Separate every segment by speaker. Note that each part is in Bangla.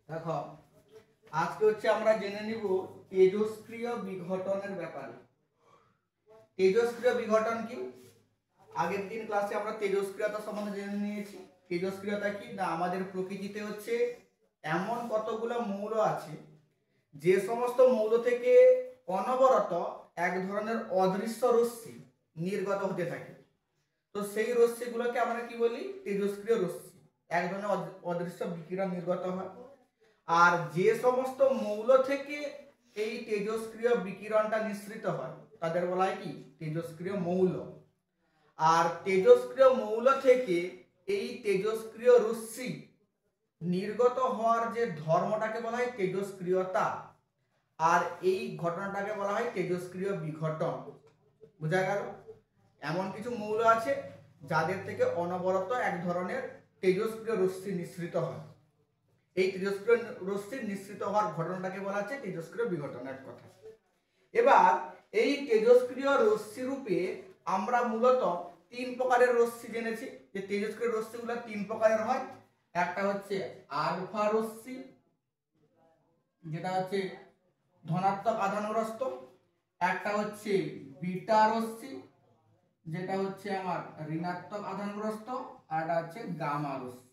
Speaker 1: দেখো আজকে হচ্ছে আমরা জেনে নিব তেজস্ক্রিয় বিঘটনের ব্যাপারে। তেজস্ক্রিয় বিঘটন কি? আগের দিন ক্লাসে আমরা তেজস্ক্রিয়তা সম্বন্ধে জেনে নিয়েছি। তেজস্ক্রিয়তা কি না, আমাদের প্রকৃতিতে হচ্ছে এমন কতগুলো মৌল আছে যে সমস্ত মৌল থেকে অনবরত এক ধরনের অদৃশ্য রশ্মি নির্গত হতে থাকে। তো সেই রশ্মিগুলোকে আমরা কি বলি? তেজস্ক্রিয় রশ্মি। এক ধরনের অদৃশ্য বিকিরণ নির্গত হয়। আর যে সমস্ত মৌল থেকে এই তেজস্ক্রিয় বিকিরণটা নিঃসৃত হয় তাদের বলা হয় কি? তেজস্ক্রিয় মৌল। আর তেজস্ক্রিয় মৌল থেকে এই তেজস্ক্রিয় রশ্মি নির্গত হওয়ার যে ধর্মটাকে বলা হয় তেজস্ক্রিয়তা, আর এই ঘটনাটাকে বলা হয় তেজস্ক্রিয় বিঘটন। বোঝা গেল? এমন কিছু মৌল আছে যাদের থেকে অনবরত এক ধরনের তেজস্ক্রিয় রশ্মি নিঃসৃত হয়। এই তেজস্ক্রিয় রশ্মি নিঃসৃত হওয়ার ঘটনাটাকে বলা হচ্ছে তেজস্ক্রিয় বিঘটন। এক কথা। এবার এই তেজস্ক্রিয় রশ্মি রূপে আমরা মূলত তিন প্রকারের রশ্মি জেনেছি, যে তেজস্ক্রিয় রশ্মিগুলো তিন প্রকারের হয়। একটা হচ্ছে আলফা রশ্মি, যেটা হচ্ছে ধনাত্মক আধানগ্রস্ত। একটা হচ্ছে বিটা রশ্মি, যেটা হচ্ছে আমার ঋণাত্মক আধানগ্রস্ত। আর একটা হচ্ছে গামা রশ্মি,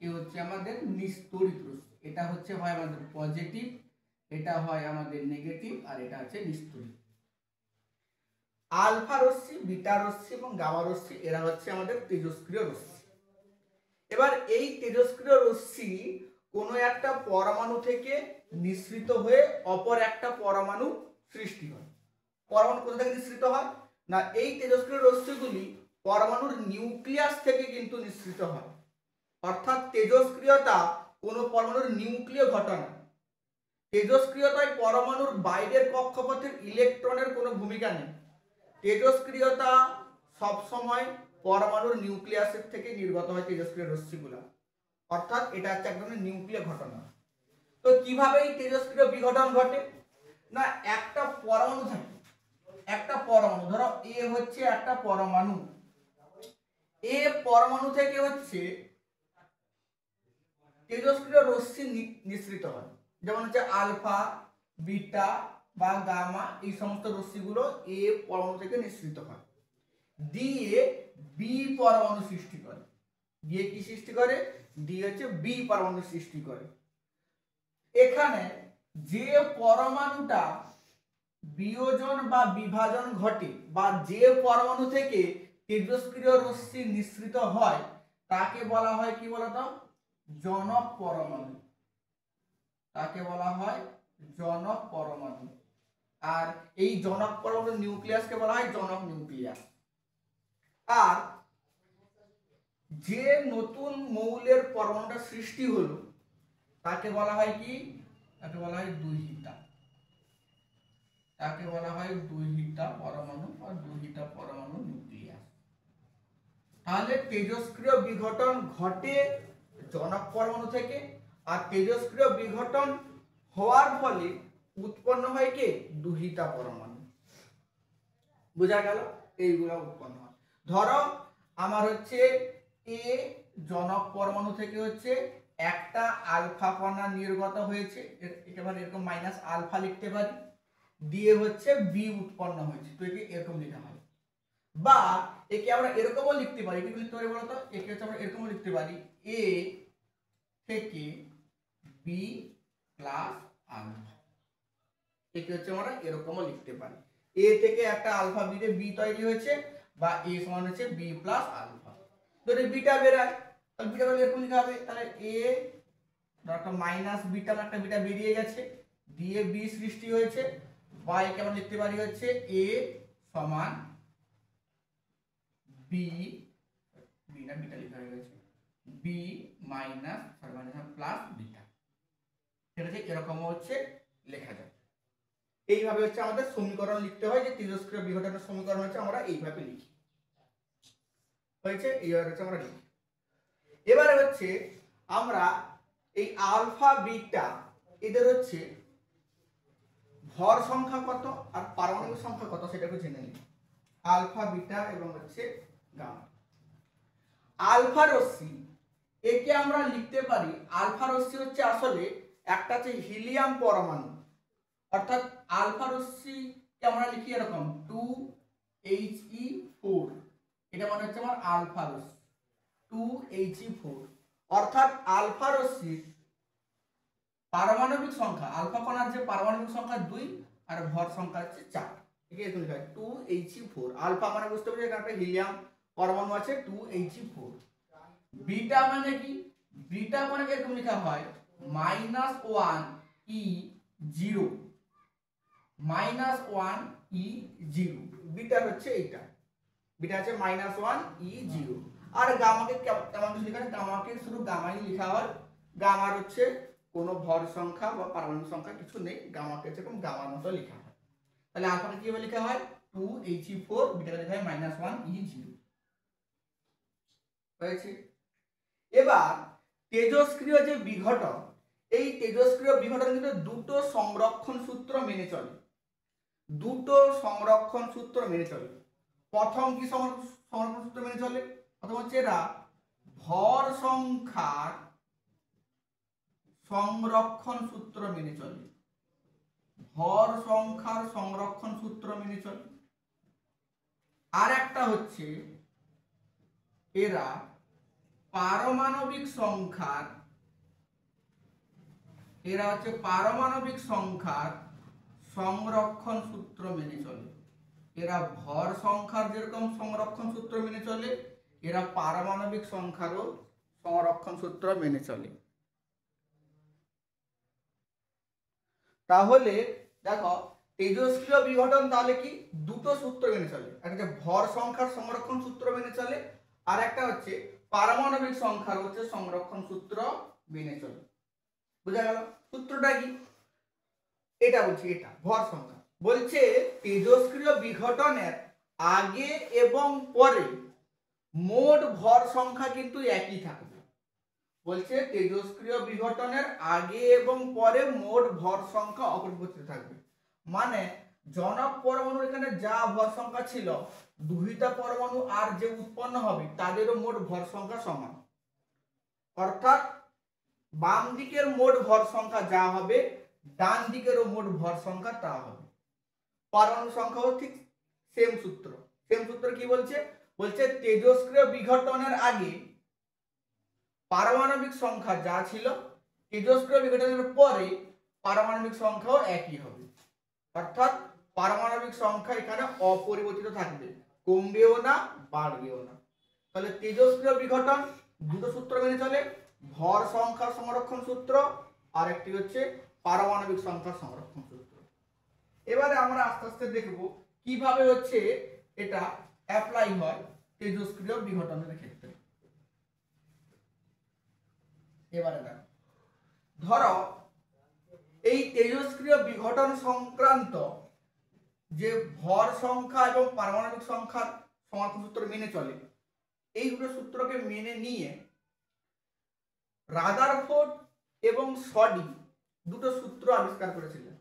Speaker 1: এই হচ্ছে আমাদের নিস্তড়িত রশ্মি। এটা হচ্ছে হয় আমাদের পজিটিভ, এটা হয় আমাদের নেগেটিভ, আর এটা হচ্ছে নিস্তড়িত। আলফা রশ্মি, বিটা রশ্মি এবং গামা রশ্মি এরা হচ্ছে আমাদের তেজস্ক্রিয় রশ্মি। এবার এই তেজস্ক্রিয় রশ্মি কোনো একটা পরমাণু থেকে নিঃসৃত হয়ে অপর একটা পরমাণু সৃষ্টি হয়। পরমাণু কোথা থেকে নিঃসৃত হয় না, এই তেজস্ক্রিয় রশ্মিগুলি পরমাণুর নিউক্লিয়াস থেকে কিন্তু নিঃসৃত হয়। অর্থাৎ তেজস্ক্রিয়তা কোনো পরমাণুর নিউক্লিয় ঘটনা। তেজস্ক্রিয়তায় পরমাণুর বাইরের কক্ষপথের ইলেকট্রনের কোনো ভূমিকা নেই। তেজস্ক্রিয়তা সবসময় পরমাণুর নিউক্লিয়াসের থেকে নির্গত হয় তেজস্ক্রিয় রশ্মিগুলো। অর্থাৎ এটা হচ্ছে এক ধরনের নিউক্লিয় ঘটনা। তো কিভাবে এই তেজস্ক্রিয় বিঘটন ঘটে না, একটা পরমাণু থাকে, একটা পরমাণু ধরো এ হচ্ছে একটা পরমাণু, এ পরমাণু থেকে হচ্ছে তেজস্ক্রিয় রশ্মি নিঃসৃত হয়। যেমন হচ্ছে আলফা, বিটা বা গামা, এই সমস্ত রশ্মিগুলো এ পরমাণু থেকে নিঃসৃত হয়, দিয়ে বি পরমাণু সৃষ্টি করে। দিয়ে কি সৃষ্টি করে? দিয়ে হচ্ছে বি পরমাণু সৃষ্টি করে। এখানে যে পরমাণুটা বিয়োজন বা বিভাজন ঘটে, বা যে পরমাণু থেকে তেজস্ক্রিয় রশ্মি নিঃসৃত হয়, তাকে বলা হয় কি বলতো? জনক পরমাণু। তাকে বলা হয় জনক পরমাণু। আর এই জনক পরমাণুর নিউক্লিয়াসকে বলা হয় জনক নিউক্লিয়াস। আর যে নতুন মৌলের পরমাণুটা সৃষ্টি হলো তাকে বলা হয় কি? তাকে বলা হয় দুহিতা। তাকে বলা হয় দুহিতা পরমাণু বা দুহিতা পরমাণু নিউক্লিয়াস। তাহলে তেজস্ক্রিয় বিঘটন ঘটে জনক পরমাণু থেকে, আর তেজস্ক্রিয় বিঘটন হওয়ার ফলে উৎপন্ন হয় কি? দুহিতা পরমাণু। বোঝা গেল? এইগুলো উৎপন্ন হয়। ধরো আমার হচ্ছে এ জনক পরমাণু থেকে হচ্ছে একটা আলফা কণা নির্গত হয়েছে, একেবারে এরকম মাইনাস আলফা লিখতে পারি, দিয়ে হচ্ছে বি উৎপন্ন হয়েছে। তো একে এরকম লেখা হয়। বা একে আমরা এরকমও লিখতে পারি, কি লিখতে পারি বলতো? একে হচ্ছে আমরা এরকমও লিখতে পারি, এ থেকে বি প্লাস আলফা। একে হচ্ছে আমরা এরকমও লিখতে পারি, এ থেকে একটা আলফা বি বি তৈরি হয়েছে, বা এ সমান হচ্ছে বি প্লাস আলফা। যদি বিটা বেরায় তাহলে বিটা বলে এরকম লিখা হবে। তাহলে এ একটা মাইনাস বিটা, একটা বিটা বেরিয়ে গেছে, দিয়ে বি সৃষ্টি হয়েছে, বা একে আমরা লিখতে পারি হচ্ছে এ সমান বি, বি না বিটা লেখা হয়ে গেছে, বি মাইনাস প্লাস বিটা। ঠিক আছে? এরকমও হচ্ছে লেখা যায়। এইভাবে হচ্ছে আমাদের সমীকরণ লিখতে হয়, যে তেজস্ক্রিয় বিঘটনের সমীকরণ হচ্ছে আমরা এইভাবে লিখি। হয়েছে? এইভাবে হচ্ছে আমরা লিখি। এবারে হচ্ছে আমরা এই আলফা বিটা এদের হচ্ছে ভর সংখ্যা কত আর পারমাণবিক সংখ্যা কত সেটাকে জেনে নিই। আলফা বিটা এবং হচ্ছে গামা। আলফা রশ্মি একে আমরা লিখতে পারি আলফা রশ্মি হচ্ছে আসলে একটা হচ্ছে হিলিয়াম পরমাণু, অর্থাৎ আলফা রশ্মিকে আমরা লিখি এরকম 2He4, এটা মানে হচ্ছে আমার আলফা রশ্মি 2He4, অর্থাৎ আলফা রশ্মির পারমাণবিক সংখ্যা, আলফা কণার যে পারমাণবিক সংখ্যা 2 আর ভর সংখ্যা হচ্ছে 4, ঠিক আছে? লেখা হয় 2He4। আলফা মানে বুঝতে পারছি এখানে একটা হিলিয়াম পরমাণু আছে 2He4। বিটা মানে কি? বিটা মানে এরকম লেখা হয় -1E0, -1E0, বিটা হচ্ছে এইটা, বিটা আছে -1E0। আর গামাকে কেমন কিছু লেখা হয়? গামাকে শুধু গামাই লেখা হয়, গামার হচ্ছে কোনো ভর সংখ্যা বা পারমাণবিক সংখ্যা কিছু নেই, গামাকে যেরকম গামার মতো লেখা হয়। তাহলে আলফাকে কিভাবে লেখা হয়? 2He4, বিটাকে লেখা হয় -1E0 হয়েছে। এবার তেজস্ক্রিয় যে বিঘটন, এই তেজস্ক্রিয় বিঘটন কিন্তু দুটো সংরক্ষণ সূত্র মেনে চলে, দুটো সংরক্ষণ সূত্র মেনে চলে। প্রথম কি সংরক্ষণ সূত্র মেনে চলে? প্রথম হচ্ছে এরা ভর সংখ্যার সংরক্ষণ সূত্র মেনে চলে, ভর সংখ্যার সংরক্ষণ সূত্র মেনে চলে। আর একটা হচ্ছে এরা পারমাণবিক সংখ্যার, এরা হচ্ছে পারমাণবিক সংখ্যার সংরক্ষণ সূত্র মেনে চলে। এরা ভর সংখ্যার যেরকম সংরক্ষণ সূত্র মেনে চলে, এরা পারমাণবিক সংখ্যারও সংরক্ষণ সূত্র মেনে চলে। তাহলে দেখো তেজস্ক্রিয় বিঘটন তাহলে কি দুটো সূত্র মেনে চলে, একটা ভর সংখ্যার সংরক্ষণ সূত্র মেনে চলে, আর একটা হচ্ছে পারমাণবিক সংখ্যার হচ্ছে সংরক্ষণ সূত্র মেনে চলে। বুঝা গেল? সূত্রটা কি? এটা বলছি, এটা ভর সংখ্যা বলছে তেজস্ক্রিয় বিঘটনের আগে এবং পরে মোট ভর সংখ্যা কিন্তু একই থাকবে। বলছে তেজস্ক্রিয় বিঘটনের আগে এবং পরে মোট ভর সংখ্যা অপরিবর্তিত থাকবে, মানে জনক পরমাণুর এখানে যা ভর সংখ্যা ছিল, দুইটা পরমাণু আর যে উৎপন্ন হবে তাদেরও মোট ভর সংখ্যা সমান, অর্থাৎ বাম দিকের মোট ভর সংখ্যা যা হবে ডান দিকেরও মোট ভর সংখ্যা তা হবে। পরমাণু সংখ্যাও ঠিক সেম সূত্র। সেম সূত্র কি বলছে? বলছে তেজস্ক্রিয় বিঘটনের আগে পারমাণবিক সংখ্যা যা ছিল, তেজস্ক্রিয় বিঘটনের পরে পারমাণবিক সংখ্যাও একই হবে, অর্থাৎ পারমাণবিক সংখ্যা এখানে অপরিবর্তিত থাকবে, কমবেও না বাড়বেও না। তাহলে তেজস্ক্রিয় বিঘটন দুটো সূত্র মেনে চলে, ভর সংখ্যা সংরক্ষণ সূত্র আর একটি হচ্ছে পারমাণবিক সংখ্যা সংরক্ষণ সূত্র। এবারে আমরা আস্তে আস্তে দেখব কিভাবে হচ্ছে এটা অ্যাপ্লাই হয় তেজস্ক্রিয় বিঘটনের ক্ষেত্রে। এবারে দেখো, ধরো এই তেজস্ক্রিয় বিঘটন সংক্রান্ত যে ভর সংখ্যা এবং পারমাণবিক সংখ্যার সংরক্ষণ সূত্র মেনে চলে, এই দুটো সূত্রকে মেনে নিয়ে রাদারফোর্ড এবং সডি দুটো সূত্র আবিষ্কার করেছিলেন।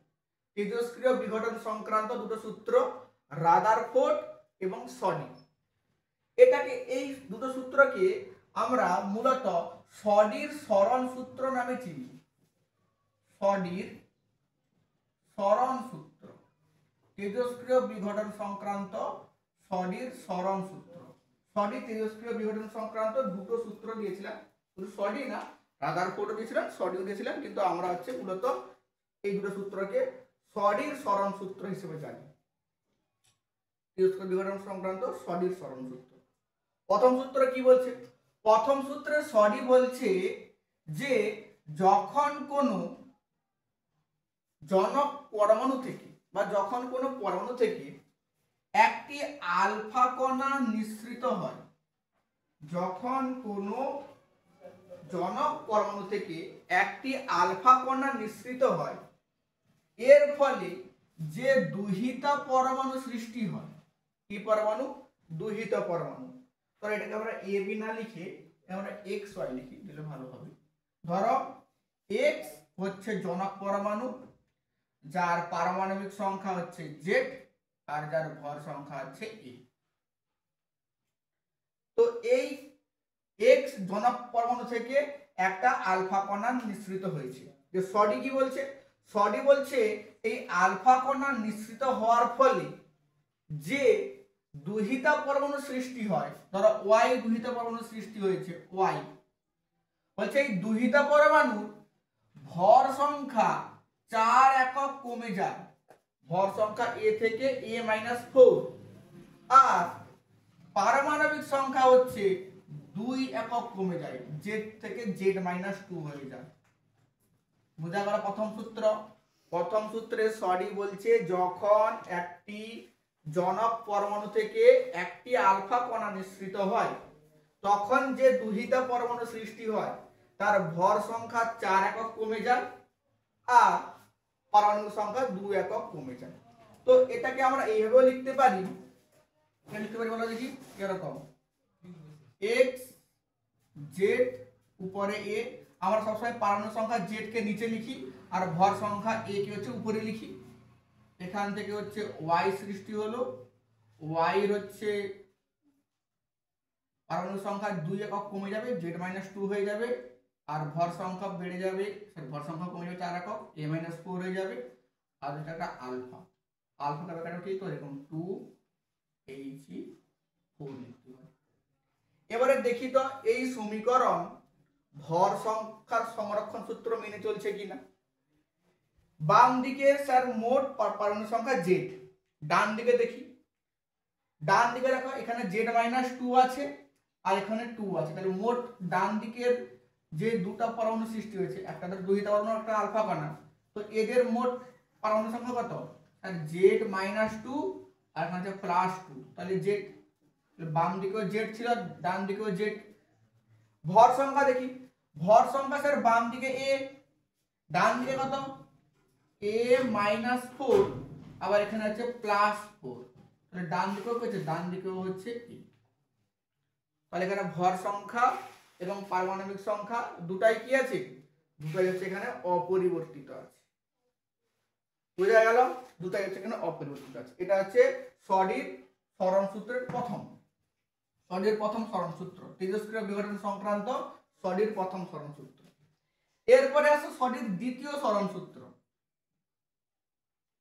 Speaker 1: তেজস্ক্রিয় বিঘটন সংক্রান্ত দুটো সূত্র রাদারফোর্ড এবং সডি, এটাকে এই দুটো সূত্রকে আমরা মূলত সডির সরণ সূত্র নামে চিনি। সডির সরণ সূত্র, তেজস্ক্রিয় বিঘটন সংক্রান্ত সডির সরণ সূত্র। সডি তেজস্ক্রিয় বিঘটন সংক্রান্ত দুটো সূত্র দিয়েছিলাম, শুধু সডি না রাদারফোর্ডও দিয়েছিলেন, সডিও দিয়েছিলেন, কিন্তু আমরা হচ্ছে মূলত এই দুটো সূত্রকে সডির সরণ সূত্র হিসেবে জানি। তেজস্ক্রিয় বিঘটন সংক্রান্ত সডির সরণ সূত্র। প্রথম সূত্র কি বলছে? প্রথম সূত্রে সডি বলছে যে যখন কোনো জনক পরমাণু থেকে বা যখন কোনো পরমাণু থেকে একটি আলফা কণা নিঃসৃত হয়, যখন কোনো জনক পরমাণু থেকে একটি আলফা কণা নিঃসৃত হয়, এর ফলে যে দুহিতা পরমাণু সৃষ্টি হয়, কি পরমাণু? দুহিতা পরমাণু। তো এটাকে আমরা এ বি না লিখে আমরা এক্স ওয়াই লিখি দিলে ভালো হবে। ধরো এক্স হচ্ছে জনক পরমাণু, যার পারমাণবিক সংখ্যা হচ্ছে জেড আর যার ভর সংখ্যা হচ্ছে এ। তো এই এক্স জনক পরমাণু থেকে একটা আলফা কণা নিঃসৃত হয়েছে। যে সডি কি বলছে, সডি বলছে এই আলফা কণা নিঃসৃত হওয়ার ফলে যে দুহিতা পরমাণু সৃষ্টি হয়, ধরো ওয়াই দুহিতা পরমাণু সৃষ্টি হয়েছে, ওয়াই বলছে এই দুহিতা পরমাণুর ভর সংখ্যা 4 একক কমে যায়, ভর সংখ্যা এ থেকে a-4, আর পারমাণবিক সংখ্যা হচ্ছে 2 একক কমে যায়, জেড থেকে z-2 হয়ে যায়। বোঝা গেল প্রথম সূত্র। প্রথম সূত্রে সডি বলছে যখন একটি জনক পরমাণু থেকে একটি আলফা কণা নিঃসৃত হয় তখন যে দুহিতা পরমাণু সৃষ্টি হয় তার ভর সংখ্যা 4 একক কমে যায় আর পারমাণবিক সংখ্যা 2 একক কমে যায়। তো এটাকে আমরা এইভাবে লিখতে পারি, লিখতে পারি বলো দেখি এরকম, এক্স জেড উপরে এ, আমরা সবসময় পারমাণবিক সংখ্যা জেড কে নিচে লিখি আর ভর সংখ্যা এ কে হচ্ছে উপরে লিখি। এখান থেকে হচ্ছে ওয়াই সৃষ্টি হলো, ওয়াই হচ্ছে পারমাণবিক সংখ্যা 2 একক কমে যাবে, z-2 হয়ে যাবে, আর ভর সংখ্যা বেড়ে যাবে, ভর সংখ্যা কমে যাবে 4 একক, a-4 হয়ে যাবে, আর এটা একটা আলফা, আলফাটা ব্যাপারটা কি তো এরকম 2He4 লিখতে হয়। এবারে দেখি তো এই সমীকরণ ভর সংখ্যার সংরক্ষণ সূত্র মেনে চলছে কিনা। বাম দিকে স্যার মোট পারমাণবিক সংখ্যা জেড, ডান দিকে দেখি, ডান দিকে দেখো এখানে z-2 আছে আর এখানে 2 আছে, তাহলে মোট ডান দিকের যে দুটো পরমাণু সৃষ্টি হয়েছে, একটা তো দুইটা পরমাণু একটা আলফা কণা, তো এদের মোট পরমাণু সংখ্যা কত, আর z-2 আর এখানে আছে +2, তাহলে জেড, বাম দিকেও জেড ছিল ডান দিকেও জেড। ভর সংখ্যা দেখি, ভর সংখ্যা স্যার বাম দিকে এ, ডান দিকে কত a-4, আবার এখানে আছে +4, তাহলে ডান দিকেও হচ্ছে, ডান দিকেও হচ্ছে এ, তাহলে এখানে ভর সংখ্যা এবং পারমাণবিক সংখ্যা দুটাই কি আছে, দুটাই হচ্ছে এখানে অপরিবর্তিত আছে। বুঝা গেল, দুটাই হচ্ছে এখানে অপরিবর্তিত আছে। এটা হচ্ছে সডির সরণ সূত্রের প্রথম, সডির প্রথম সরণ সূত্র, তেজস্ক্রিয় বিঘটন সংক্রান্ত সডির প্রথম সরণ সূত্র। এরপরে আছে সডির দ্বিতীয় সরণ সূত্র।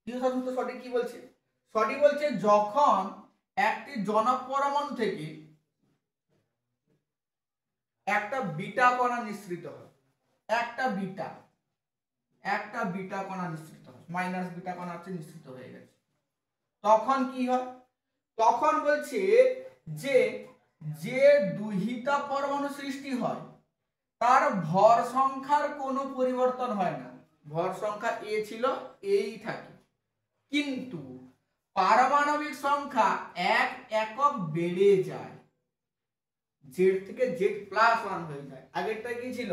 Speaker 1: দ্বিতীয় সরণ সূত্র সডি কি বলছে, সডি বলছে যখন একটি জনক পরমাণু থেকে একটা বিটা কণা নিঃসৃত হয়, একটা বিটা কণা নিঃসৃত হয়, মাইনাস বিটা কণা হচ্ছে নিঃসৃত হয়ে গেছে, তখন কি হয়, তখন বলছে যে যে দুহিতা পরমাণু সৃষ্টি হয় তার ভর সংখ্যার কোনো পরিবর্তন হয় না, ভর সংখ্যা এ ছিল এই থাকে, কিন্তু পারমাণবিক সংখ্যা 1 একক বেড়ে যায়, জেড থেকে z+1 হয়ে যায়। আগেরটা কি ছিল,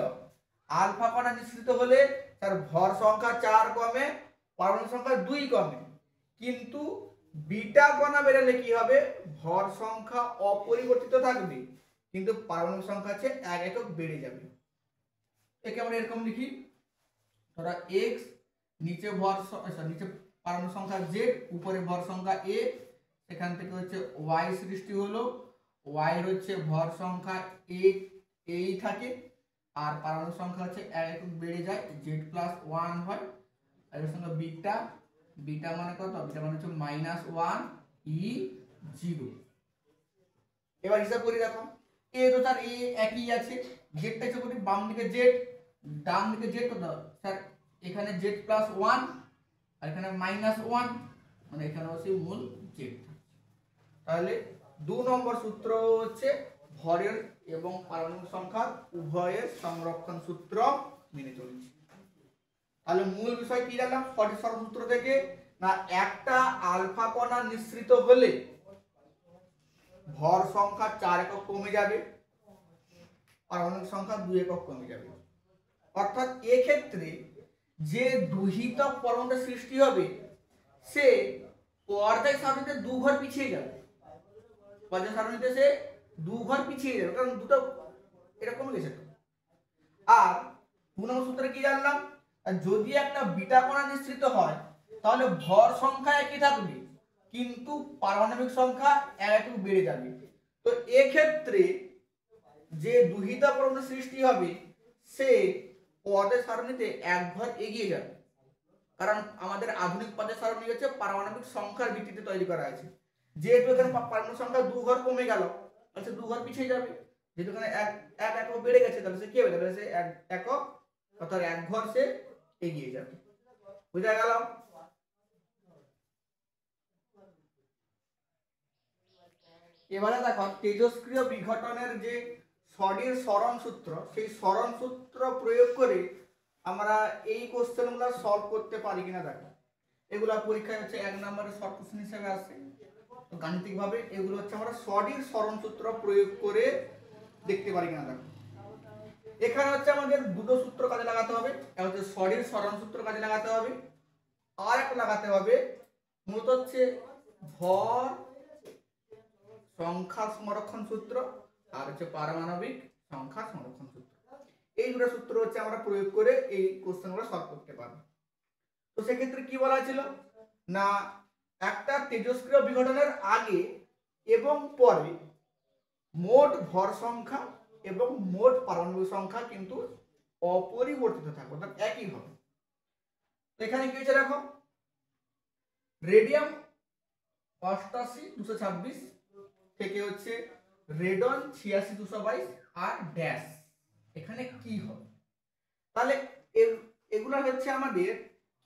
Speaker 1: আলফা কণা নিঃসৃত হলে তার ভর সংখ্যা 4 কমে, পারমাণবিক সংখ্যা 2 কমে, কিন্তু বিটা কণা বেড়েলে কি হবে, ভর সংখ্যা অপরিবর্তিত থাকবে কিন্তু পারমাণবিক সংখ্যা হচ্ছে 1 একক বেড়ে যাবে। একে আমরা এরকম লিখি, ধরো x নিচে ভর নিচে পারমাণবিক সংখ্যা z, উপরে ভর সংখ্যা a, সেখান থেকে হচ্ছে y সৃষ্টি হলো, y হচ্ছে ভর সংখ্যা এই থাকে আর পারমাণবিক সংখ্যা হচ্ছে 1 একক বেড়ে যায়, z+1 হয়, আর এর সঙ্গে বিটা, বিটা মানে কত, বিটা মানে হচ্ছে -1 E0। এবার হিসাব করি, দেখো a তো তার a একই আছে, জেডটা হিসাব করি, বাম দিকে জেড ডান দিকে জেড কত স্যার, এখানে z+1 আর এখানে -1, মানে এখানে হচ্ছে মূল জেড। তাহলে 2 নম্বর সূত্র হচ্ছে ভরের এবং পারমাণবিক সংখ্যার উভয়ের সংরক্ষণ সূত্র মেনে চলছে। তাহলে মূল বিষয় কি জানলাম সঠিক সরণ সূত্র থেকে, না একটা আলফা কণা নিঃসৃত হলে ভর সংখ্যা 4 একক কমে যাবে, পারমাণবিক সংখ্যা 2 একক কমে যাবে, অর্থাৎ এক্ষেত্রে যে দুহিত পরমাণু সৃষ্টি হবে সে পর্যায় সারণীতে 2 ঘর পিছিয়ে যাবে, পর্যায় সারণীতে সে 2 ঘর পিছিয়ে যাবে, কারণ দুটো এরকম গেছে। আর 2 নম্বর সূত্রে কি জানলাম, যদি একটা বিটা কণা নিঃসৃত হয় তাহলে ভর সংখ্যা একই থাকবে কিন্তু পারমাণবিক সংখ্যা 1 একক বেড়ে যাবে। তো এক্ষেত্রে যে দুহিতা পরমাণু সৃষ্টি হবে সে পদের সারণীতে এক ঘর এগিয়ে যাবে, কারণ আমাদের আধুনিক পদের সারণী হচ্ছে পারমাণবিক সংখ্যার ভিত্তিতে তৈরি করা আছে। যেহেতু এখানে পারমাণবিক সংখ্যা 2 ঘর কমে গেল, তাহলে সে 2 ঘর পিছিয়ে যাবে। যেহেতু এখানে এক একক বেড়ে গেছে, তাহলে সে কি হবে, তাহলে সে এক একক অর্থাৎ এক ঘর সে এগিয়ে যাবে। বুঝা গেল? এবারে দেখো তেজস্ক্রিয় বিঘটনের যে সডির সরণ সূত্র, সেই সরণ সূত্র প্রয়োগ করে আমরা এই কোশ্চেনগুলো সলভ করতে পারি কিনা দেখো। এগুলা পরীক্ষায় হচ্ছে 1 নম্বরের শর্ট কোশ্চেন হিসেবে আসে। তো গাণিতিকভাবে এগুলো হচ্ছে আমরা সডির সরণ সূত্র প্রয়োগ করে দেখতে পারি কিনা দেখো। এখানে হচ্ছে আমাদের দুটো সূত্র কাজে লাগাতে হবে, একটা হচ্ছে সডির সরণ সূত্র কাজে লাগাতে হবে, আর একটা লাগাতে হবে মূলত হচ্ছে ভর সংখ্যা সংরক্ষণ সূত্র, আর হচ্ছে পারমাণবিক সংখ্যা সংরক্ষণ সূত্র। এই দুটো সূত্র হচ্ছে আমরা প্রয়োগ করে এই কোশ্চেনগুলো সলভ করতে পারবো। তো সেক্ষেত্রে কি বলা ছিল না, একটা তেজস্ক্রিয় বিঘটনের আগে এবং পরে মোট ভর সংখ্যা এবং মোট পারমাণবিক সংখ্যা কিন্তু অপরিবর্তিত থাকবে, অর্থাৎ একই হবে। এখানে কি হয়েছে দেখো, রেডিয়াম 88 226 থেকে হচ্ছে রেডন 86 222 আর ড্যাশ, এখানে কি হবে? তাহলে এগুলো হচ্ছে আমাদের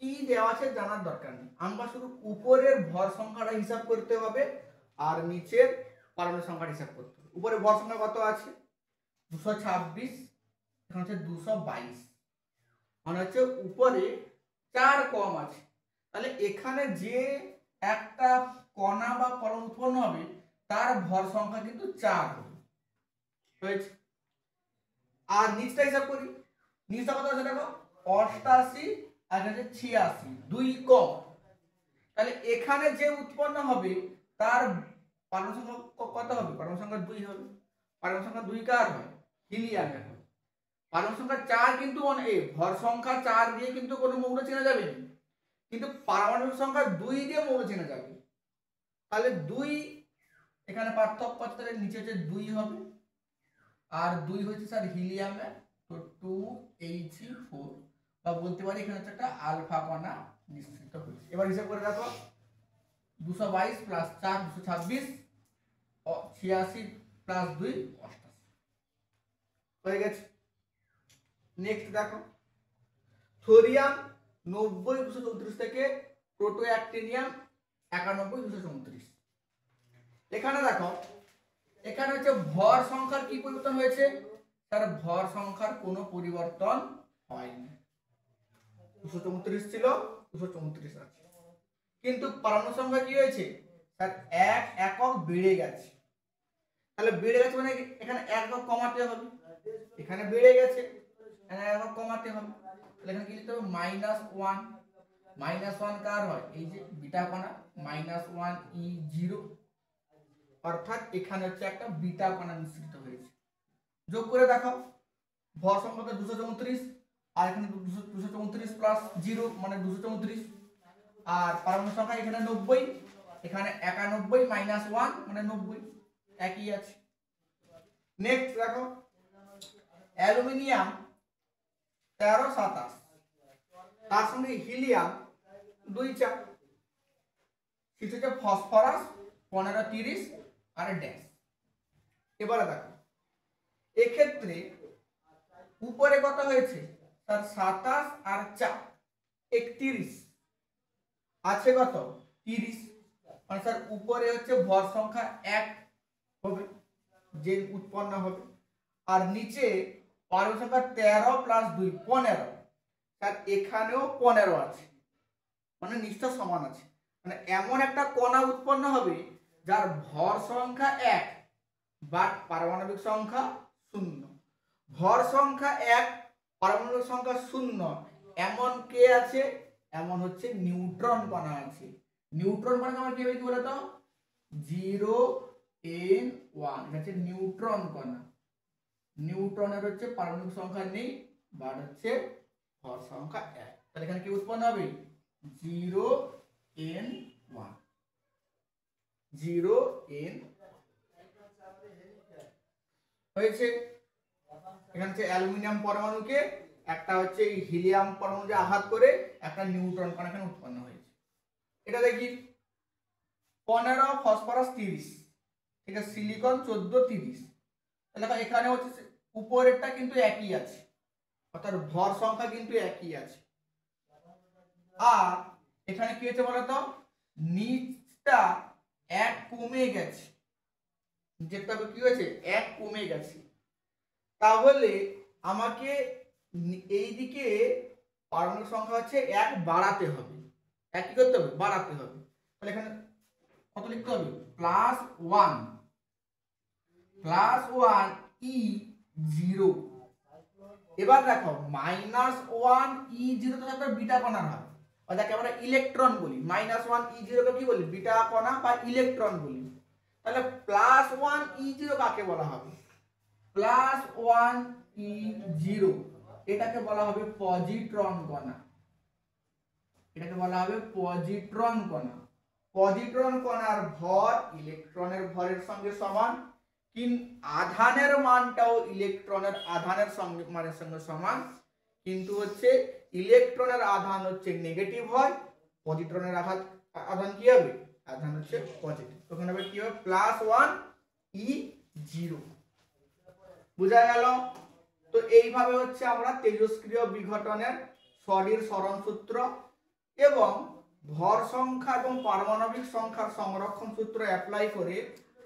Speaker 1: কি দেওয়া আছে জানার দরকার নেই, আমরা শুধু উপরের ভর সংখ্যাটা হিসাব করতে হবে আর নিচের পারমাণবিক সংখ্যাটা হিসাব করতে হবে। উপরে ভর সংখ্যা কত আছে 226, এখানে হচ্ছে 222, মানে হচ্ছে উপরে 4 কম আছে। তাহলে এখানে যে একটা কণা বা পরমাণু উৎপন্ন হবে তার ভর সংখ্যা কিন্তু 4 হবে, হয়েছে। আর নিচটা হিসাব করি, নিচটা কত আছে দেখো 88 আর হচ্ছে 86, 2 কম। তাহলে এখানে যে উৎপন্ন হবে তার পারমাণবিক সংখ্যা কত হবে? পারমাণবিক সংখ্যা 2 হবে। পারমাণবিক সংখ্যা 2 কার হয়? হিলিয়ামের হয়। পারমাণবিক সংখ্যা 4 কিন্তু ভর সংখ্যা 4 দিয়ে কিন্তু কোনো মৌল চেনা যাবে না, কিন্তু পারমাণবিক সংখ্যা 2 দিয়ে মৌল চেনা যাবে। তাহলে 2 এখানে পার্থক্য আছে, তাহলে নিচে হচ্ছে 2 হবে, আর 2 হচ্ছে স্যার হিলিয়ামের, তো 2He4, বা বলতে পারি এখানে হচ্ছে একটা আলফা কণা নিঃসৃত হয়েছে। এবার হিসাব করে দেখো 222 প্লাস 4 226, 86 প্লাস 2 88 হয়ে গেছে। নেক্সট দেখো থোরিয়াম 90 234 থেকে প্রোটোঅ্যাক্টিনিয়াম 91 234। এখানে দেখো এখানে হচ্ছে ভর সংখ্যার কি পরিবর্তন হয়েছে? তার ভর সংখ্যার কোনো পরিবর্তন হয়নি, 234 ছিল 234 আছে, কিন্তু পারমাণবিক সংখ্যা কি হয়েছে তার 1 একক বেড়ে গেছে। তাহলে বেড়ে গেছে মানে এখানে 1 একক কমাতে হবে, এখানে বেড়ে গেছে এখানে 1 একক কমাতে হবে। তাহলে এখানে কি লিখতে হবে -1, -1 কার হয়? এই যে বিটা কণা, -1 E0, অর্থাৎ এখানে হচ্ছে একটা বিটা কণা নিঃসৃত হয়েছে। যোগ করে দেখো ভর সংখ্যা 234 আর এখানে 234 প্লাস 0 মানে 234, আর পারমাণবিক সংখ্যা এখানে 90, এখানে 91 -1 মানে 90, একই আছে। নেক্সট দেখো অ্যালুমিনিয়াম 13 27, তার সঙ্গে হিলিয়াম 2 4, সেটা হচ্ছে ফসফরাস 15 30 আর ড্যাশ। এবারে দেখো এক্ষেত্রে উপরে কত হয়েছে তার 27 আর 4 31, আছে কত 30, মানে স্যার উপরে হচ্ছে ভর সংখ্যা 1 হবে যে উৎপন্ন হবে, আর নিচে পারমাণবিক সংখ্যা 13 প্লাস 2 15, স্যার এখানেও 15 আছে, মানে নিচটা সমান আছে। মানে এমন একটা কণা উৎপন্ন হবে যার ভর সংখ্যা 1 বাট পারমাণবিক সংখ্যা 0। ভর সংখ্যা 1 পারমাণবিক সংখ্যা 0 এমন কে আছে? এমন হচ্ছে নিউট্রন কণা আছে। নিউট্রন কণাকে আমরা কিভাবে লিখি বলো তো? 0n1, এটা হচ্ছে নিউট্রন কণা। নিউট্রনের হচ্ছে পারমাণবিক সংখ্যা নেই বাট হচ্ছে ভর সংখ্যা 1, তাহলে এখানে কি উৎপন্ন হবে 0n1, 0n হয়েছে। এখানে হচ্ছে অ্যালুমিনিয়াম পরমাণুকে একটা হচ্ছে এই হিলিয়াম পরমাণু আঘাত করে একটা নিউট্রন কণা এখানে উৎপন্ন হয়েছে। এটা দেখি 15 ফসফরাস 30, ঠিক আছে, সিলিকন 14 30। তাহলে এখানে হচ্ছে উপরেরটা কিন্তু একই আছে, অর্থাৎ ভর সংখ্যা কিন্তু একই আছে। আর এখানে কি হচ্ছে বলতো, নিচটা এক কমে গেছে, যেটা কি হয়েছে এক কমে গেছে। তাহলে আমাকে এইদিকে পারমাণবিক সংখ্যা হচ্ছে এক বাড়াতে হবে, এক কি করতে হবে, বাড়াতে হবে। তাহলে এখানে কত লিখতে হবে, +1 E0। এবার দেখো -1 E0 তো একটা বিটা কণার হয়, যাকে আমরা ইলেকট্রন বলি। -1 E0 কে কি বলি, বিটা কণা বা ইলেকট্রন বলি। তাহলে +1 E0 কাকে বলা হবে, +1 E0 এটাকে বলা হবে পজিট্রন কণা, এটাকে বলা হবে পজিট্রন কণা। পজিট্রন কণার ভর ইলেকট্রনের ভরের সঙ্গে সমান, আধানের মানটাও ইলেকট্রনের আধানের সঙ্গে মানের সঙ্গে সমান, কিন্তু হচ্ছে ইলেকট্রনের আধান হচ্ছে নেগেটিভ হয়, পজিট্রনের আধান কি হবে, আধান হচ্ছে পজিটিভ। তখন হবে কি হবে, +1 E0। বুঝা গেল? তো এইভাবে হচ্ছে আমরা তেজস্ক্রিয় বিঘটনের সঠিক সরণ সূত্র এবং ভর সংখ্যা এবং পারমাণবিক সংখ্যার সংরক্ষণ সূত্র অ্যাপ্লাই করে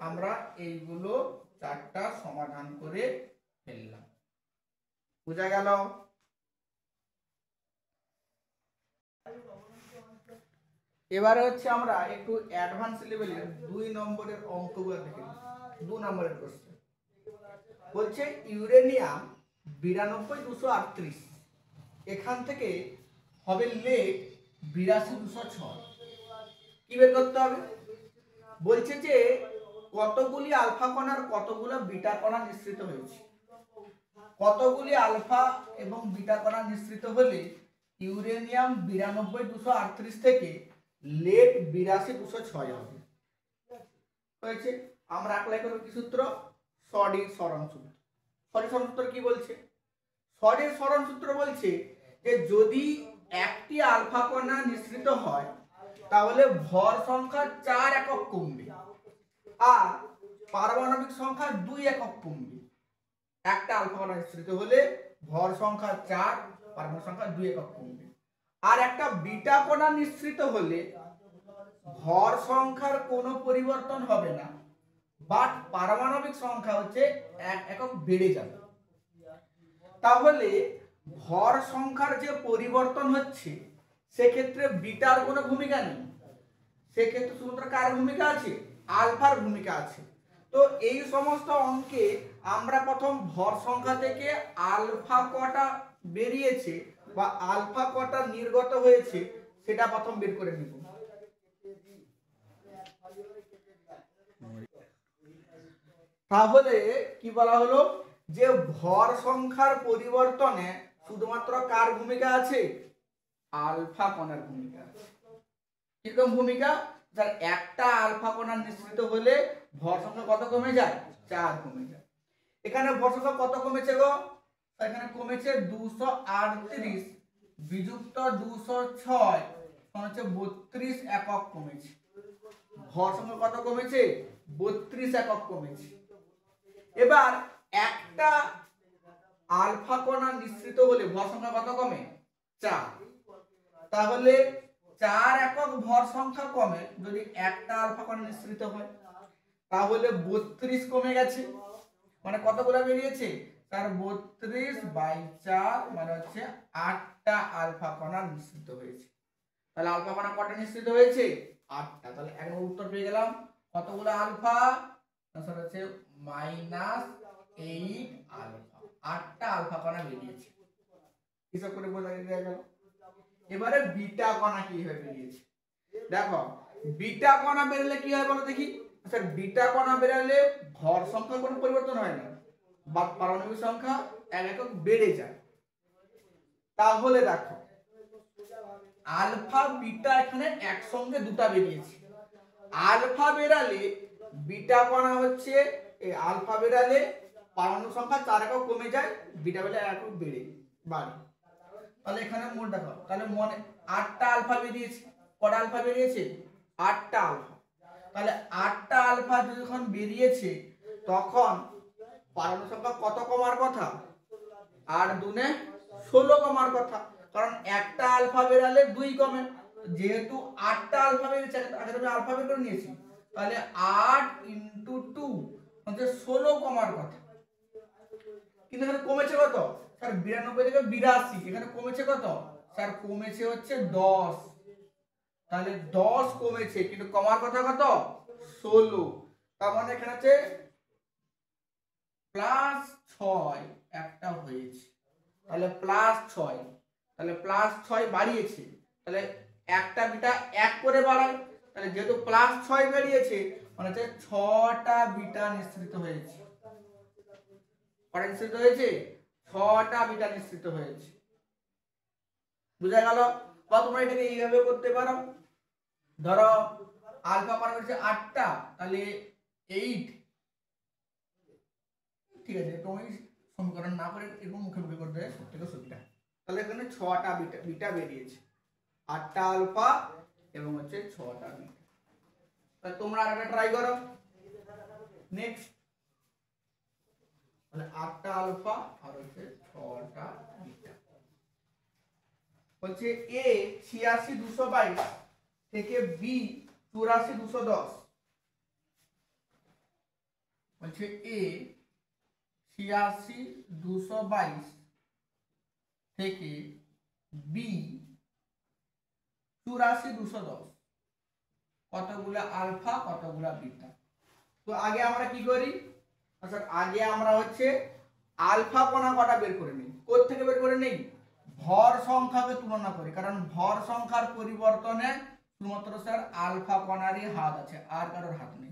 Speaker 1: আমরা এইগুলো চারটা সমাধান করে ফেললাম। বুঝা গেল? এবারে হচ্ছে আমরা একটু অ্যাডভান্স লেভেলের 2 নম্বরের অঙ্কগুলো দেখে নিই। 2 নম্বরের কোশ্চেন বলছে ইউরেনিয়াম 92 238, এখান থেকে হবে লেড 82 206। কি বের করতে হবে, বলছে যে কতগুলি আলফা কণার কতগুলো বিটা কণা নিঃসৃত হয়েছে, কতগুলি আলফা এবং বিটা কণা নিঃসৃত হলে ইউরেনিয়াম 92 238 থেকে লেড 82 206 হবে। হয়েছে, আমরা অ্যাপ্লাই করব কি সূত্র, সঠিক সরণ সূত্র। সঠিক সরণ সূত্র কি বলছে, সঠিক সরণ সূত্র বলছে যে যদি একটি আলফা কণা নিঃসৃত হয় তাহলে ভর সংখ্যা 4 একক কমবে আর পারমাণবিক সংখ্যা 2 একক কমবে। একটা আলফা কণা নিঃসৃত হলে ভর সংখ্যা 4, পারমাণবিক সংখ্যা 2 একক কমবে। আর একটা বিটা কণা নিঃসৃত হলে ভর সংখ্যার কোনো পরিবর্তন হবে না, বাট পারমাণবিক সংখ্যা হচ্ছে 1 একক বেড়ে যাবে। তাহলে ভর সংখ্যার যে পরিবর্তন হচ্ছে সেক্ষেত্রে বিটার কোনো ভূমিকা নেই, সেক্ষেত্রে শুধুমাত্র কার ভূমিকা আছে, আলফার ভূমিকা আছে। তো এই সমস্ত অঙ্কে আমরা প্রথম ভর সংখ্যা থেকে আলফা কটা বেরিয়েছে বা আলফা কটা নির্গত হয়েছে সেটা প্রথম বের করে নিব। তাহলে কি বলা হলো, যে ভর সংখ্যার পরিবর্তনে শুধুমাত্র কার ভূমিকা আছে, আলফা কণার ভূমিকা আছে। কিরকম ভূমিকা, যার একটা আলফা কণা নিঃসৃত হলে ভর সংখ্যা কত কমে যায়, 4 কমে যায়। এখানে ভর সংখ্যা কত কমেছে গো, এখানে কমেছে 238 বিযুক্ত 206 হচ্ছে 32 একক কমেছে। ভর সংখ্যা কত কমেছে, 32 একক কমেছে। এবার একটা আলফা কণা নিঃসৃত হলে ভর সংখ্যা কত কমে, 4। তাহলে 4 একক ভর সংখ্যা কমে যদি একটা আলফা কণা নিঃসৃত হয়, তাহলে 32 কমে গেছে, মানে কতগুলো বেরিয়েছে, তার 32/4 মানে হচ্ছে 8টা আলফা কণা নিঃসৃত হয়েছে। তাহলে আলফা কণা কটা নিঃসৃত হয়েছে, 8টা। তাহলে এখন উত্তর পেয়ে গেলাম কতগুলো আলফা, আনসার হচ্ছে -8 আলফা, 8টা আলফা কণা বেরিয়েছে। হিসাব করে বোঝা গেল। এবারে বিটা কণা কিভাবে বেরিয়েছে, দেখো বিটা কণা বেরোলে কি হয় বলো দেখি। আচ্ছা, বিটা কণা বেরোলে ভর সংখ্যা কোনো পরিবর্তন হয় না বা পারমাণবিক সংখ্যা 1 একক বেড়ে যায়। তাহলে দেখো আলফা বিটা এখানে একসঙ্গে দুটা বেরিয়েছে। আলফা বেরালে বিটা কণা হচ্ছে এই আলফা বেরালে পরমাণু সংখ্যা 4 একক কমে যায়, বিটা বেলা 1 একক বাড়ে। তাহলে এখানে মোট দেখো, তাহলে মনে 8টা আলফা বেরিয়েছে। কটা আলফা বেরিয়েছে? 8টা আলফা। তাহলে 8টা আলফা যখন বেরিয়েছে তখন পরমাণু সংখ্যা কত কমার কথা? 8 দুনে 16 কমার কথা, কারণ একটা আলফা বেরালে 2 কমে। যেহেতু 8টা আলফা বেরিয়েছে, আগে আমি আলফা বের করে নিয়েছি, তাহলে 8 × 2 হচ্ছে 16 কমার কথা। কিন্তু এখানে কমেছে কত স্যার? 92 থেকে 82। এখানে কমেছে কত স্যার? কমেছে হচ্ছে 10। তাহলে 10 কমেছে, কিন্তু কমার কথা কত? 16। তার মানে এখানে আছে +6 একটা হয়েছে, তাহলে +6। তাহলে +6 বাড়িয়েছে, তাহলে একটা বিটা 1 করে বাড়ায়। তাহলে যেহেতু +6 বেরিয়েছে মানে হচ্ছে 6টা বিটা নিঃসৃত হয়েছে। কটা নিঃসৃত হয়েছে? 6টা বিটা নিঃসৃত হয়েছে। বুঝা গেল? বা তোমরা এটাকে এইভাবে করতে পারো, ধরো আলফা করা হচ্ছে 8টা, তাহলে 8, ঠিক আছে, তুমি সমীকরণ না করে এরকম মুখে মুখে করতে সবথেকে সুবিধা। তাহলে এখানে 6টা বিটা বেরিয়েছে, 8টা আলফা এবং হচ্ছে 6টা বিটা। তাহলে তোমরা আরেকটা ট্রাই করো। নেক্সট, তাহলে 8টা আলফা আর হচ্ছে 6টা বিটা। বলছে A 86222 থেকে B 84210। বলছে A 86222 থেকে B 84210 কতগুলা আলফা কতগুলা বিটা? তো আগে আমরা কি করি? আচ্ছা, আগে আমরা হচ্ছে আলফা কণা কটা বের করে নিই। কোথা থেকে বের করে নিই? ভর সংখ্যাকে তুলনা করি, কারণ ভর সংখ্যার পরিবর্তনে শুধুমাত্র স্যার আলফা কণারই হাত আছে, আর কারোর হাত নেই।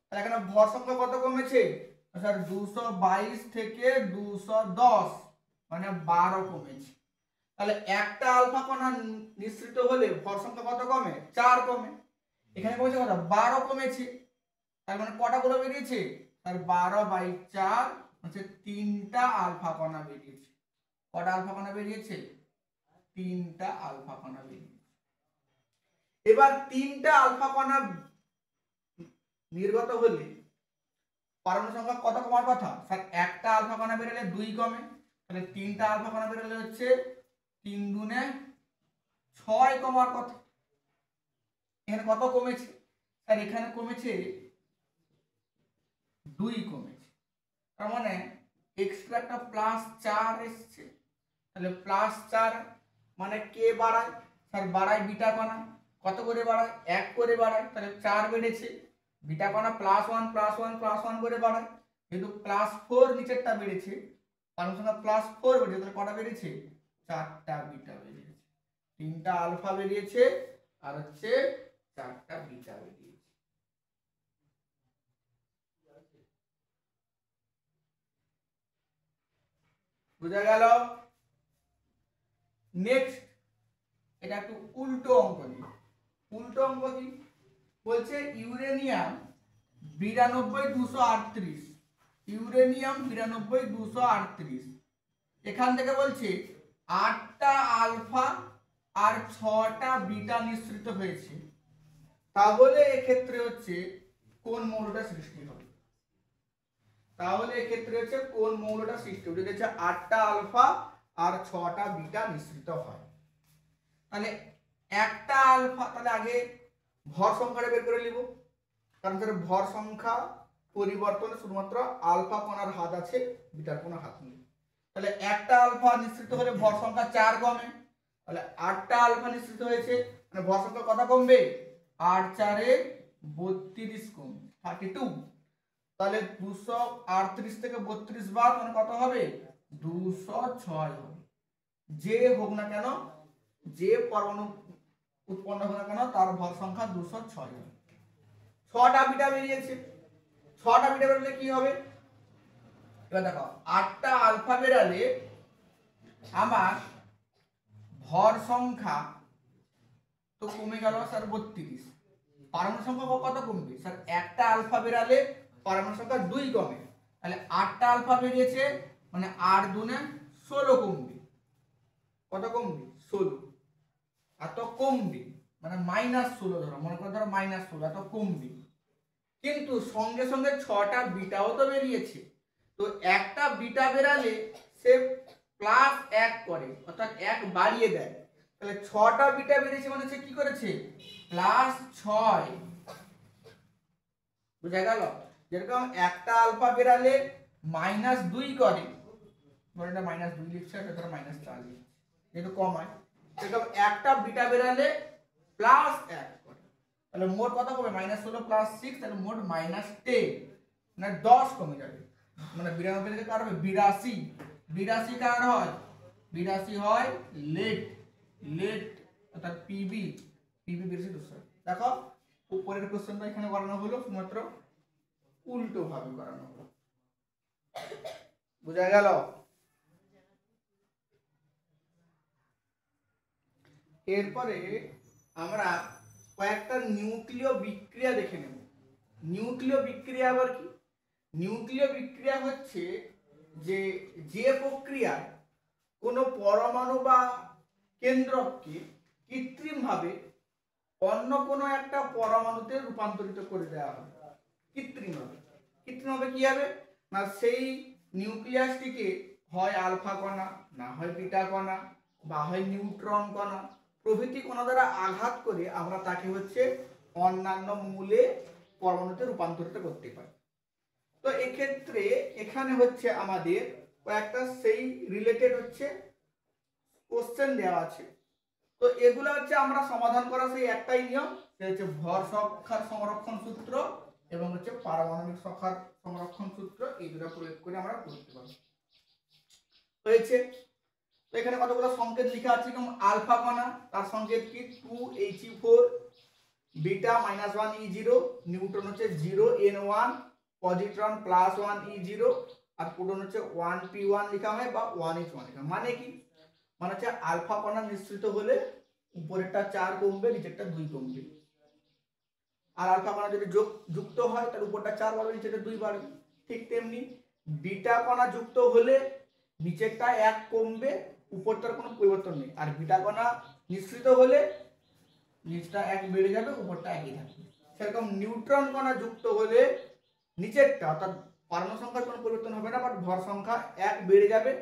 Speaker 1: তাহলে এখানে ভর সংখ্যা কত কমেছে স্যার? 222 থেকে 210, মানে 12 কমেছে। তাহলে একটা আলফা কণা নিঃসৃত হলে ভর সংখ্যা কত কমে? 4 কমে। এখানে কমেছে কত? 12 কমেছে। তার মানে কটা গুলো বেরিয়েছে? তার 12/4 হচ্ছে 3টা আলফা কণা বেরিয়েছে। কটা আলফা কণা বেরিয়েছে? 3টা আলফা কণা বেরিয়েছে। এবার 3টা আলফা কণা নির্গত হলে পরমাণু সংখ্যা কত কমার কথা? স্যার একটা আলফা কণা বেরোলে 2 কমে, তাহলে 3টা আলফা কণা বেরোলে হচ্ছে 3 দুনে 6 কমার কথা। এখানে কত কমেছে স্যার? এখানে কমেছে 2 কমেছে। তার মানে এক্সট্রা একটা +4 এসছে। তাহলে +4 মানে কে বাড়ায়? স্যার বাড়ায় বিটা কণা। কত করে বাড়ায়? 1 করে বাড়ায়। তাহলে 4 বেড়েছে। বিটা কণা +1 +1 +1 করে বাড়ায়। যেহেতু +4 নিচেরটা বেড়েছে, পরমাণু সংখ্যা +4 বেড়েছে, তাহলে কটা বেড়েছে? 4টা বিটা বেরিয়েছে। 3টা আলফা বেরিয়েছে আর হচ্ছে 4টা বিটা বেরিয়েছে। বুঝা গেল? নেক্সট, এটা একটু উল্টো অঙ্ক নিই। উল্টো অঙ্ক কি বলছে? ইউরেনিয়াম 92238, ইউরেনিয়াম 92238, এখান থেকে বলছে 8টা আলফা আর 6টা বিটা নিঃসৃত হয়েছে। তাহলে এক্ষেত্রে হচ্ছে কোন মৌলটা সৃষ্টি হবে? তাহলে এক্ষেত্রে হচ্ছে কোন মৌলটা সৃষ্টি হবে? যদি হচ্ছে 8টা আলফা আর 6টা বিটা মিশ্রিত হয়, তাহলে একটা আলফা, তাহলে আগে ভর সংখ্যাটা বের করে নিব, কারণ তার ভর সংখ্যা পরিবর্তনে শুধুমাত্র আলফা কণার হাত আছে, বিটার কোনো হাত নেই। তাহলে একটা আলফা নিঃসৃত হলে ভর সংখ্যা 4 কমে, তাহলে 8টা আলফা নিঃসৃত হয়েছে, মানে ভর সংখ্যা কত কমবে? 8 4 এ 32 কমবে, 32। তাহলে 238 থেকে 32 বাদ মানে কত হবে? 206 হবে। যে হোক না কেন, যে পরমাণু উৎপন্ন হোক না কেন, তার ভর সংখ্যা 206 হবে। 6টা বিটা বেরিয়েছে। 6টা বিটা বেরোলে কি হবে? এবার দেখো, 8টা আলফা বেরালে আমার ভর সংখ্যা তো কমে গেল স্যার 32। পরমাণু সংখ্যা কত কমবে স্যার? একটা আলফা বেরালে পরমাণু সংখ্যা 2 কমে, তাহলে 8টা আলফা বেরিয়েছে, মানে 8 দুনে 16 কমবে। কত কমবে? 16। এত কমবে মানে -16, ধরো মনে করো ধরো -16, এত কমবে। কিন্তু সঙ্গে সঙ্গে 6টা বিটাও তো বেরিয়েছে, তো একটা বিটা বেরালে সে +1 করে, অর্থাৎ 1 বাড়িয়ে দেয়। তাহলে 6টা বিটা বেরিয়েছে মানে সে কি করেছে? +6। বুঝা গেল? যেরকম একটা আলফা বেরালে -2 করে, ধরো এটা -2 লিখছে, এটা ধরো -4 লিখছে, যেহেতু কম হয়। সেরকম একটা বিটা বেরালে +1 করে। তাহলে মোট কত কমবে? -16 + 6, তাহলে মোট -10, মানে 10 কমে যাবে। মানে 92 থেকে কার হবে? 82। 82 কার হয়? 82 হয় লেট। লেট অর্থাৎ পিবি। পিবি বেশি দোষ। দেখো উপরের কোশ্চেনটা এখানে করানো হলো, শুধুমাত্র উল্টো ভাবে করানো হলো। বুঝা গেল? এরপরে আমরা কয়েকটা নিউক্লিয় বিক্রিয়া দেখে নেব। নিউক্লিয় বিক্রিয়া আবার কি? নিউক্লিয় বিক্রিয়া হচ্ছে যে প্রক্রিয়ায় কোনো পরমাণু বা কেন্দ্রককে কৃত্রিমভাবে অন্য কোনো একটা পরমাণুতে রূপান্তরিত করে দেওয়া হবে। কৃত্রিমভাবে। কৃত্রিমভাবে কি হবে? না সেই নিউক্লিয়াসটিকে হয় আলফা কণা, না হয় বিটা কণা, বা হয় নিউট্রন কণা প্রভৃতি কণা দ্বারা আঘাত করে আমরা তাকে হচ্ছে অন্যান্য মূলে পরমাণুতে রূপান্তরিত করতে পারি। তো এক্ষেত্রে এখানে হচ্ছে আমাদের কয়েকটা সেই রিলেটেড হচ্ছে কোশ্চেন দেওয়া আছে। তো এগুলো হচ্ছে আমরা সমাধান করা সেই একটাই নিয়ম, সেটা হচ্ছে ভর সংখ্যার সংরক্ষণ সূত্র এবং হচ্ছে পারমাণবিক সংখ্যার সংরক্ষণ সূত্র, এই দুটো প্রয়োগ করে আমরা করতে পারি। হয়েছে? তো এখানে কতগুলো সংকেত লেখা আছে, যেমন আলফা কণা, তার সংকেত কি? 2He4, বিটা -1E0, নিউট্রন হচ্ছে 0N1, পজিট্রন +1E0, আর প্রোটন হচ্ছে 1p1 লেখা হয় বা 1h1 লেখা। মানে কি? মানে হচ্ছে আলফা কণা নিঃসৃত হলে উপরেরটা 4 কমবে, নিচেরটা 2 কমবে। আর আলফা কণা যদি যুক্ত হয় তাহলে উপরটা 4 বাড়বে, নিচেরটা 2 বাড়বে। ঠিক তেমনি বিটা কণা যুক্ত হলে নিচেরটা 1 কমবে, উপরটার কোনো পরিবর্তন নেই। আর বিটা কণা নিঃসৃত হলে নিচটা 1 বেড়ে যাবে, উপরটা একই থাকবে। সেরকম নিউট্রন কণা যুক্ত হলে নিচেরটা অর্থাৎ পরমাণু সংখ্যার কোনো পরিবর্তন হবে না, বাট ভর সংখ্যা 1 বেড়ে যাবে।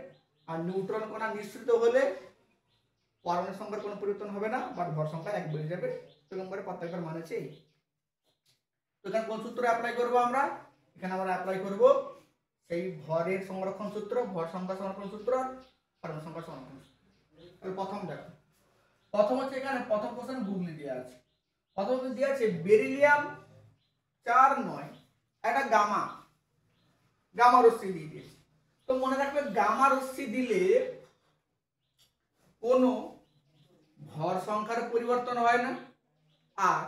Speaker 1: আর নিউট্রন কণা নিঃসৃত হলে পরমাণু সংখ্যার কোনো পরিবর্তন হবে না, বাট ভর সংখ্যা 1 বেড়ে যাবে। সেরকম করে প্রত্যেকটার মান আছে। তো এখানে কোন সূত্র অ্যাপ্লাই করব আমরা? এখানে আমরা অ্যাপ্লাই করব সেই ভরের সংরক্ষণ সূত্র, ভর সংখ্যা সংরক্ষণ সূত্র, পরমাণু সংখ্যা সংরক্ষণ সূত্র। তাহলে প্রথম দেখো, প্রথম হচ্ছে এখানে প্রথম কোশ্চেন গুগলি দেওয়া আছে। প্রথম দেওয়া আছে বেরিলিয়াম 4-9 একটা গামা রশ্মি দিয়ে দিয়েছে। তো মনে রাখবে গামা রশ্মি দিলে কোনো ভর সংখ্যার পরিবর্তন হয় না, আর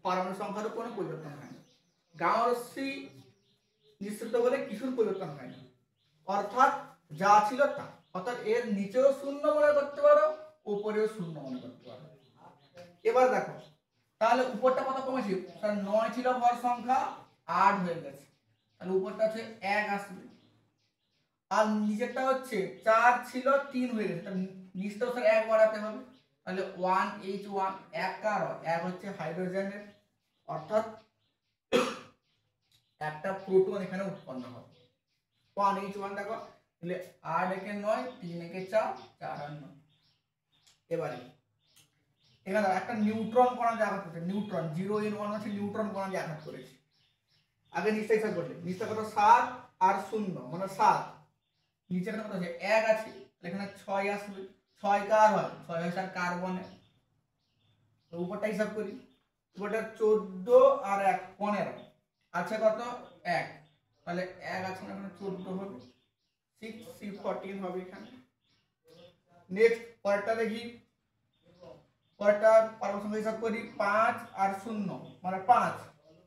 Speaker 1: পরমাণু সংখ্যারও কোনো পরিবর্তন হয় না। গামা রশ্মি নিঃসৃত হলে কিছুর পরিবর্তন হয় না, অর্থাৎ যা ছিল তা। অর্থাৎ এর নিচেও শূন্য মনে করতে পারো, উপরেও শূন্য মনে করতে পারো। এবার দেখো তাহলে উপরটা কত কমেছে? 9 ছিল ভর সংখ্যা, 8 হয়ে গেছে, তাহলে উপরটা হচ্ছে 1 আসবে। আর নিচেরটা হচ্ছে 4 ছিল 3 হয়ে গেছে, তাহলে নিচটাও 1 বাড়াতে হবে। তাহলে 1H1, 1 কার? 1 হচ্ছে হাইড্রোজেনের, অর্থাৎ একটা প্রোটন এখানে উৎপন্ন হবে। 1H1 দেখো, তাহলে 8 একে 9, 3 একে 4, 4 আর 9। এবারে এখানে একটা নিউট্রন কণা যে আঘাত করেছে, নিউট্রন 0N1 হচ্ছে নিউট্রন কণা যে আঘাত করেছে। আগে নিচটা হিসাব করলে নিচটা কত? 7 আর 0 মানে 7। নিচের কত আছে? 1 আছে, এখানে 6 আসবে। 6 কার হয়? 6 হয় স্যার কার্বনের। তো উপরটা হিসাব করি, উপরটা 14 আর 1 15 আছে কত? 1। তাহলে 1 আছে না, এখানে 14 হবে, 6C14 হবে এখানে। নেক্সট পরেরটা দেখি, পরেরটা পরমাণু সংখ্যা হিসাব করি, 5 আর 0 মানে 5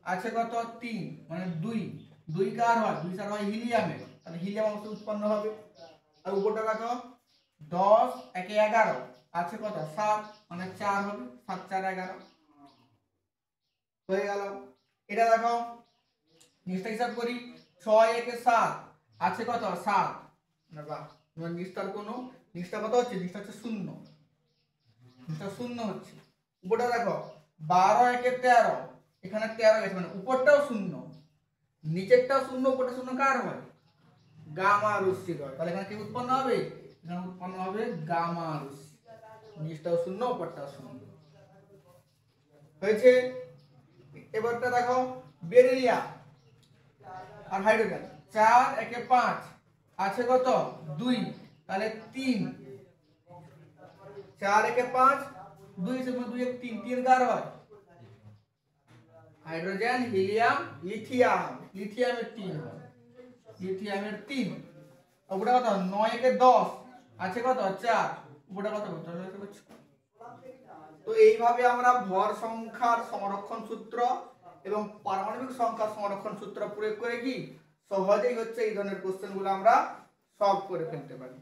Speaker 1: আছে কত? 3 মানে 2। 2 কার হয়? 2 স্যার হয় হিলিয়ামের, তাহলে হিলিয়াম অবশ্যই উৎপন্ন হবে। আর উপরটা দেখো 10 একে 11 আছে কত? 7 মানে 4 হবে, 7 4 11 হয়ে গেল। এটা দেখো নিচটা হিসাব করি, 6 একে 7 আছে কত 7 না বাহ তোমার নিস্তার কোন নিষ্ঠা কত হচ্ছে নিষ্ঠা হচ্ছে 0 নিষ্ঠা 0 হচ্ছে উপরটা দেখো 12 একে 13 এখানে 13 গেছে মানে উপরটাও 0 নিচেরটাও 0 উপরটা 0 কার হয় গামা রশ্মির হয় তাহলে এখানে কি উৎপন্ন হবে এখানে উৎপন্ন হবে গামা রশ্মি নিচটাও 0 উপরটাও 0 হয়েছে এবারটা দেখো বেরিলিয়াম আর হাইড্রোজেন 4 একে 5 আছে কত 2 তাহলে 3 4 একে 5 2 से 2 एक 3 3 কার হয় হাইড্রোজেন হিলিয়াম লিথিয়াম লিথিয়ামের 3 হয় লিথিয়ামের 3 উপরে কত 9 একে 10 আছে কত 4 উপরে কত তো এইভাবে আমরা ভর সংখ্যার সংরক্ষণ সূত্র এবং পারমাণবিক সংখ্যার সংরক্ষণ সূত্র প্রয়োগ করে কি সহজেই হচ্ছে এই ধরনের কোশ্চেনগুলো আমরা সলভ করে ফেলতে পারি।